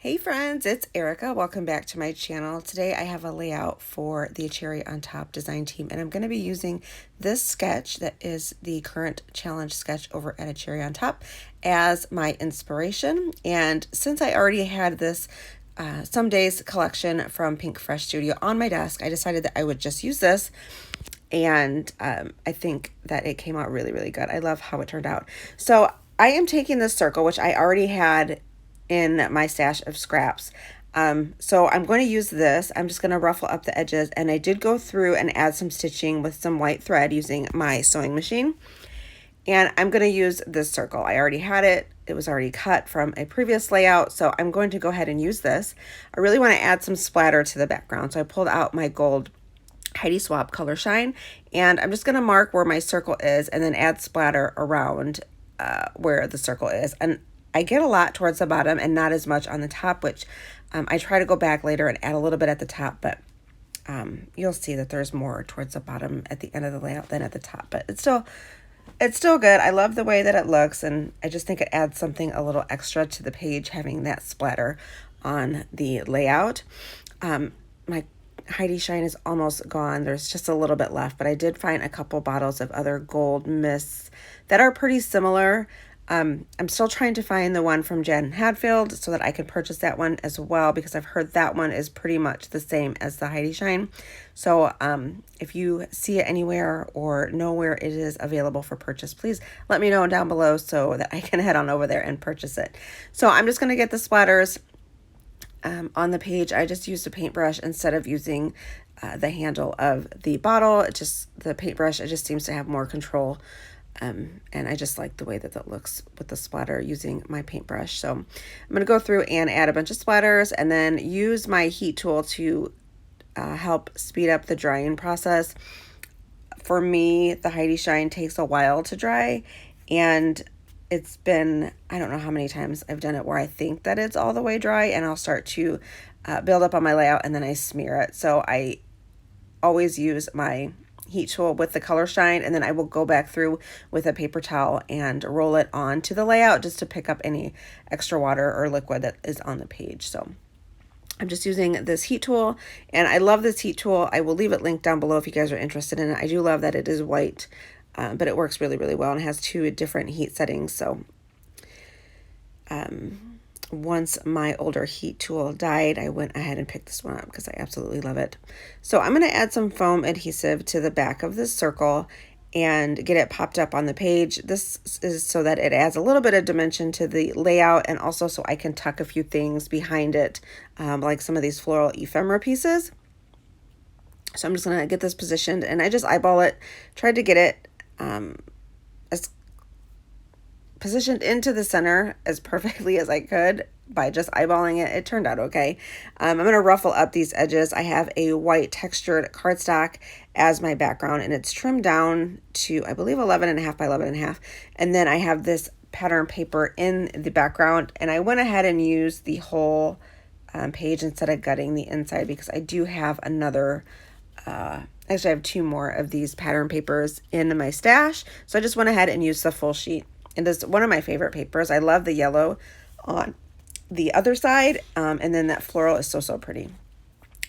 Hey friends, it's Erica. Welcome back to my channel. Today I have a layout for the Cherry on Top design team, and I'm going to be using this sketch that is the current challenge sketch over at a Cherry on Top as my inspiration. And since I already had this Some Days collection from Pinkfresh Studio on my desk, I decided that I would just use this. And I think that it came out really, really good. I love how it turned out. So I am taking this circle, which I already had in my stash of scraps. So I'm going to use this. I'm just going to ruffle up the edges, and I did go through and add some stitching with some white thread using my sewing machine. And I'm going to use this circle. I already had it. It was already cut from a previous layout, so I'm going to go ahead and use this. I really want to add some splatter to the background, so I pulled out my gold Heidi Swapp Color Shine, and I'm just going to mark where my circle is and then add splatter around where the circle is. And I get a lot towards the bottom and not as much on the top, which I try to go back later and add a little bit at the top, but you'll see that there's more towards the bottom at the end of the layout than at the top, but it's still good. I love the way that it looks, and I just think it adds something a little extra to the page having that splatter on the layout. My Heidi Shine is almost gone. There's just a little bit left, but I did find a couple bottles of other gold mists that are pretty similar. I'm still trying to find the one from Jen Hadfield so that I can purchase that one as well, because I've heard that one is pretty much the same as the Heidi Shine. So if you see it anywhere or know where it is available for purchase, please let me know down below so that I can head on over there and purchase it. So I'm just going to get the splatters on the page. I just used a paintbrush instead of using the handle of the bottle. The paintbrush, it just seems to have more control. And I just like the way that that looks with the splatter using my paintbrush. So I'm going to go through and add a bunch of splatters and then use my heat tool to help speed up the drying process. For me, the Heidi Shine takes a while to dry, and it's been, I don't know how many times I've done it where I think that it's all the way dry, and I'll start to build up on my layout, and then I smear it. So I always use my heat tool with the Color Shine, and then I will go back through with a paper towel and roll it onto the layout just to pick up any extra water or liquid that is on the page. So I'm just using this heat tool, and I love this heat tool. I will leave it linked down below if you guys are interested in it. I do love that it is white, but it works really, really well, and it has 2 different heat settings. So once my older heat tool died, I went ahead and picked this one up because I absolutely love it. So I'm going to add some foam adhesive to the back of this circle and get it popped up on the page. This is so that it adds a little bit of dimension to the layout, and also so I can tuck a few things behind it, like some of these floral ephemera pieces. So I'm just going to get this positioned, and I just eyeball it, tried to get it as positioned into the center as perfectly as I could by just eyeballing it. It turned out okay. I'm going to ruffle up these edges. I have a white textured cardstock as my background, and it's trimmed down to, I believe, 11.5 by 11.5. And then I have this pattern paper in the background, and I went ahead and used the whole page instead of gutting the inside, because I do have another actually I have 2 more of these pattern papers in my stash. So I just went ahead and used the full sheet. It is one of my favorite papers. I love the yellow on the other side, and then that floral is so pretty.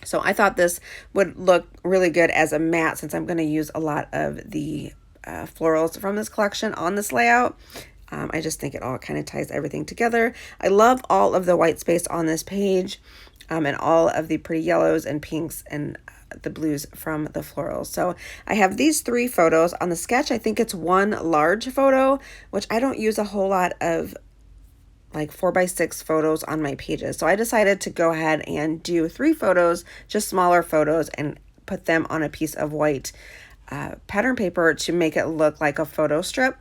So I thought this would look really good as a matte, since I'm going to use a lot of the florals from this collection on this layout. I just think it all kind of ties everything together. I love all of the white space on this page, and all of the pretty yellows and pinks and the blues from the florals. So I have these 3 photos on the sketch. I think it's 1 large photo, which I don't use a whole lot of like 4x6 photos on my pages. So I decided to go ahead and do 3 photos, just smaller photos, and put them on a piece of white pattern paper to make it look like a photo strip.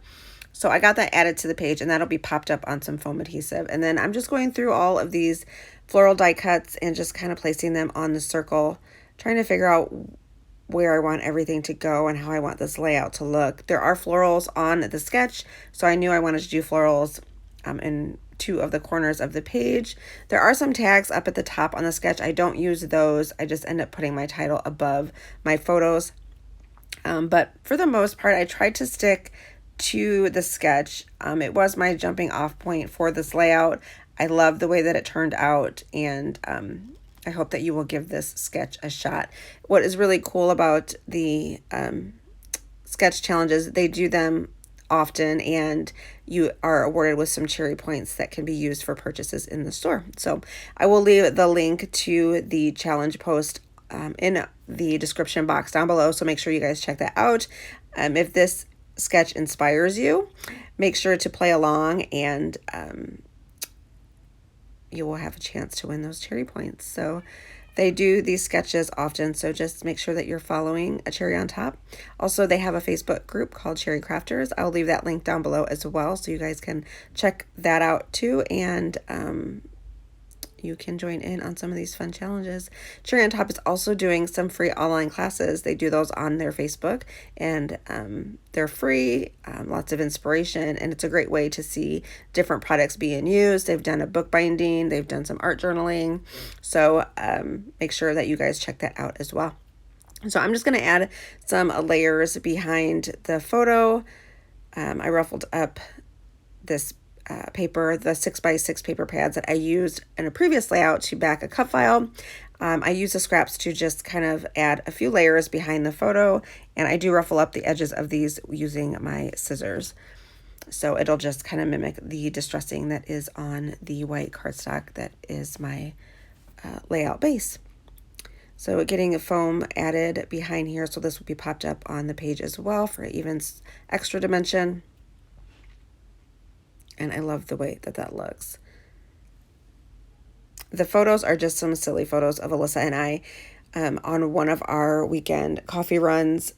So I got that added to the page, and that'll be popped up on some foam adhesive. And then I'm just going through all of these floral die cuts and just kind of placing them on the circle, trying to figure out where I want everything to go and how I want this layout to look. There are florals on the sketch, so I knew I wanted to do florals in 2 of the corners of the page. There are some tags up at the top on the sketch. I don't use those. I just end up putting my title above my photos. But for the most part, I tried to stick to the sketch. It was my jumping off point for this layout. I love the way that it turned out, and I hope that you will give this sketch a shot. What is really cool about the sketch challenges, they do them often, and you are awarded with some cherry points that can be used for purchases in the store. So I will leave the link to the challenge post in the description box down below, so make sure you guys check that out. If this sketch inspires you, make sure to play along, and you will have a chance to win those cherry points. So they do these sketches often, so just make sure that you're following A Cherry on Top. Also, they have a Facebook group called Cherry Crafters. I'll leave that link down below as well, so you guys can check that out too, and you can join in on some of these fun challenges. Cherry on Top is also doing some free online classes. They do those on their Facebook, and they're free, lots of inspiration, and it's a great way to see different products being used. They've done a bookbinding, they've done some art journaling, so make sure that you guys check that out as well. So I'm just going to add some layers behind the photo. I ruffled up this paper, the 6x6 paper pads that I used in a previous layout to back a cut file. I use the scraps to just kind of add a few layers behind the photo, and I do ruffle up the edges of these using my scissors. So it'll just kind of mimic the distressing that is on the white cardstock that is my layout base. So getting a foam added behind here, so this will be popped up on the page as well for even extra dimension. And I love the way that that looks. The photos are just some silly photos of Alyssa and I on one of our weekend coffee runs.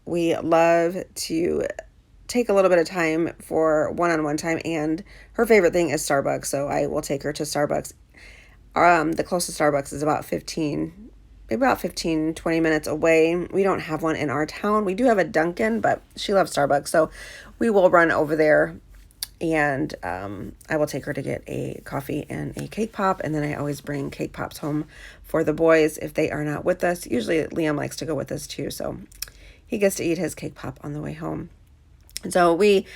We love to take a little bit of time for one-on-one time, and her favorite thing is Starbucks, so I will take her to Starbucks. The closest Starbucks is about 15, 20 minutes away. We don't have one in our town. We do have a Dunkin', but she loves Starbucks, so we will run over there, and I will take her to get a coffee and a cake pop, and then I always bring cake pops home for the boys if they are not with us. Usually Liam likes to go with us too, so he gets to eat his cake pop on the way home. And so we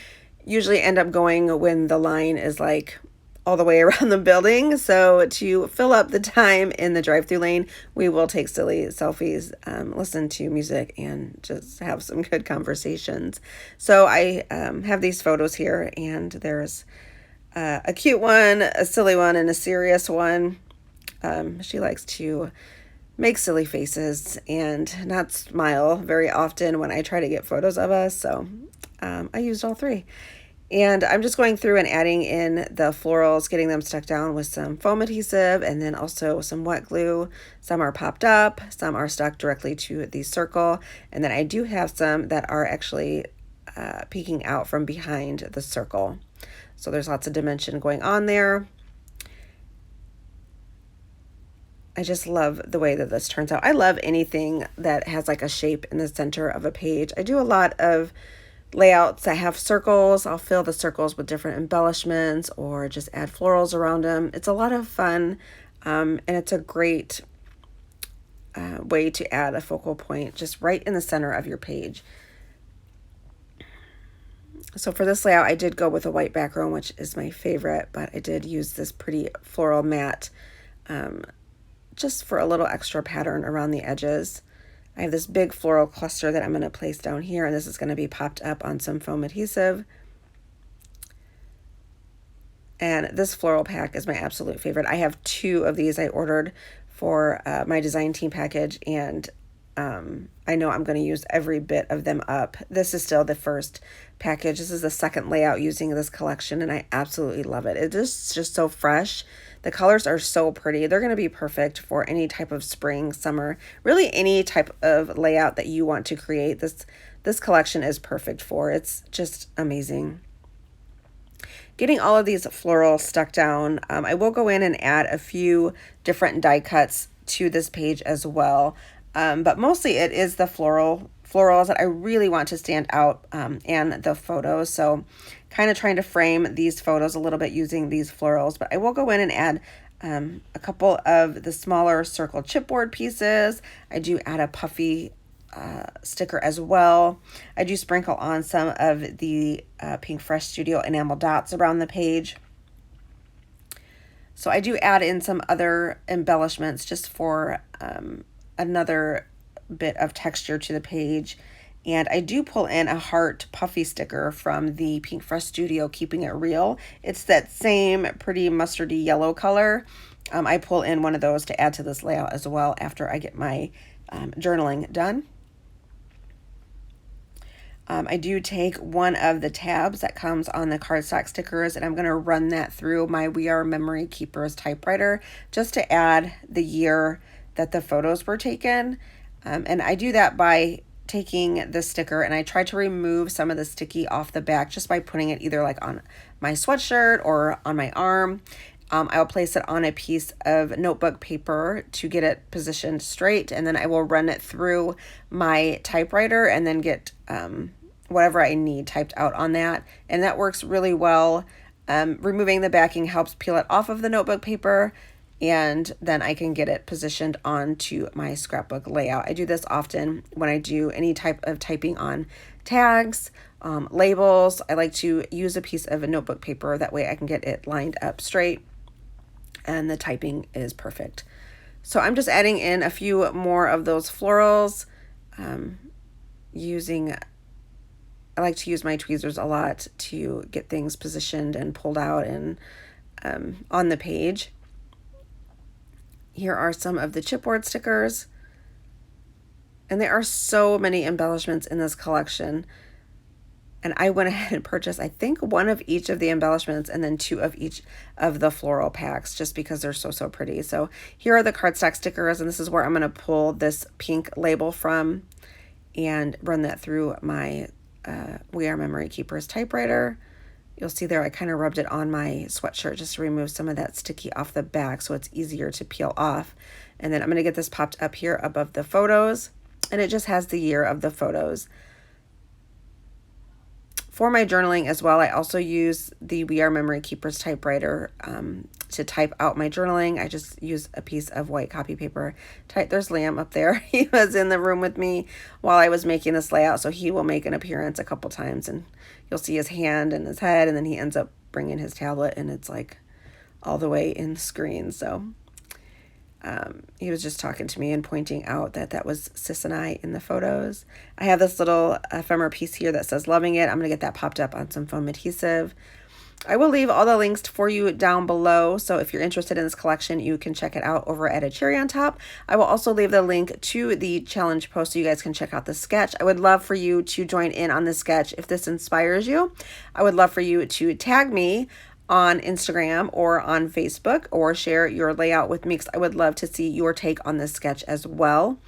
usually end up going when the line is like all the way around the building. So to fill up the time in the drive-through lane, we will take silly selfies, listen to music, and just have some good conversations. So I have these photos here, and there's a cute one, a silly one, and a serious one. She likes to make silly faces and not smile very often when I try to get photos of us. So I used all three. And I'm just going through and adding in the florals, getting them stuck down with some foam adhesive, and then also some wet glue. Some are popped up, some are stuck directly to the circle, and then I do have some that are actually peeking out from behind the circle. So there's lots of dimension going on there. I just love the way that this turns out. I love anything that has like a shape in the center of a page. I do a lot of layouts that have circles. I'll fill the circles with different embellishments or just add florals around them. It's a lot of fun, and it's a great way to add a focal point just right in the center of your page. So for this layout, I did go with a white background, which is my favorite, but I did use this pretty floral matte just for a little extra pattern around the edges. I have this big floral cluster that I'm going to place down here, and this is going to be popped up on some foam adhesive. And this floral pack is my absolute favorite. I have 2 of these I ordered for my design team package, and I know I'm going to use every bit of them up. This is still the first package. This is the second layout using this collection, and I absolutely love it. It is just so fresh. The colors are so pretty. They're going to be perfect for any type of spring, summer, really any type of layout that you want to create. This collection is perfect for. It's just amazing. Getting all of these florals stuck down, I will go in and add a few different die cuts to this page as well. But mostly it is the florals that I really want to stand out and the photos. So kind of trying to frame these photos a little bit using these florals. But I will go in and add a couple of the smaller circle chipboard pieces. I do add a puffy sticker as well. I do sprinkle on some of the Pinkfresh Studio enamel dots around the page. So I do add in some other embellishments just for another bit of texture to the page. And I do pull in a heart puffy sticker from the Pinkfresh Studio, Keeping It Real. It's that same pretty mustardy yellow color. I pull in one of those to add to this layout as well after I get my journaling done. I do take one of the tabs that comes on the cardstock stickers, and I'm going to run that through my We Are Memory Keepers typewriter just to add the year that the photos were taken. And I do that by taking the sticker, and I try to remove some of the sticky off the back just by putting it either like on my sweatshirt or on my arm. I'll place it on a piece of notebook paper to get it positioned straight, and then I will run it through my typewriter and then get whatever I need typed out on that. And that works really well. Removing the backing helps peel it off of the notebook paper, and then I can get it positioned onto my scrapbook layout. I do this often when I do any type of typing on tags, labels. I like to use a piece of a notebook paper. That way I can get it lined up straight and the typing is perfect. So I'm just adding in a few more of those florals. I like to use my tweezers a lot to get things positioned and pulled out and on the page. Here are some of the chipboard stickers. And there are so many embellishments in this collection. And I went ahead and purchased, I think, one of each of the embellishments and then two of each of the floral packs just because they're so pretty. So here are the cardstock stickers, and this is where I'm going to pull this pink label from and run that through my We Are Memory Keepers typewriter. You'll see there I kind of rubbed it on my sweatshirt just to remove some of that sticky off the back so it's easier to peel off. And then I'm going to get this popped up here above the photos, and it just has the year of the photos. For my journaling as well, I also use the We Are Memory Keepers typewriter to type out my journaling. I just use a piece of white copy paper. There's Liam up there. He was in the room with me while I was making this layout, so he will make an appearance a couple times, and you'll see his hand and his head, and then he ends up bringing his tablet, and it's like all the way in the screen. So he was just talking to me and pointing out that that was Sis and I in the photos. I have this little ephemera piece here that says loving it. I'm going to get that popped up on some foam adhesive. I will leave all the links for you down below. So if you're interested in this collection, you can check it out over at A Cherry on Top. I will also leave the link to the challenge post so you guys can check out the sketch. I would love for you to join in on the sketch if this inspires you. I would love for you to tag me on Instagram or on Facebook or share your layout with me because I would love to see your take on this sketch as well.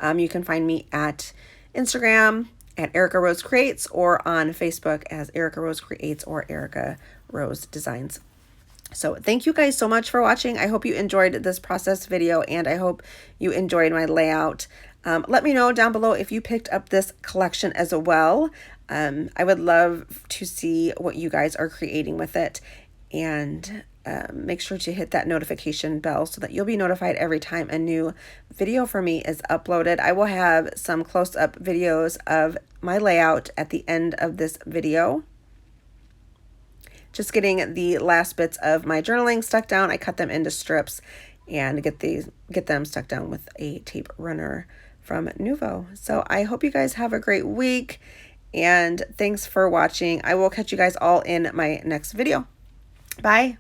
You can find me at Instagram at Erica Rose Creates or on Facebook as Erica Rose Creates or Erica Rose Designs. So thank you guys so much for watching. I hope you enjoyed this process video and I hope you enjoyed my layout. Let me know down below if you picked up this collection as well. I would love to see what you guys are creating with it. And make sure to hit that notification bell so that you'll be notified every time a new video for me is uploaded. I will have some close-up videos of my layout at the end of this video. Just getting the last bits of my journaling stuck down. I cut them into strips and get them stuck down with a tape runner from Nuvo. So I hope you guys have a great week and thanks for watching. I will catch you guys all in my next video. Bye.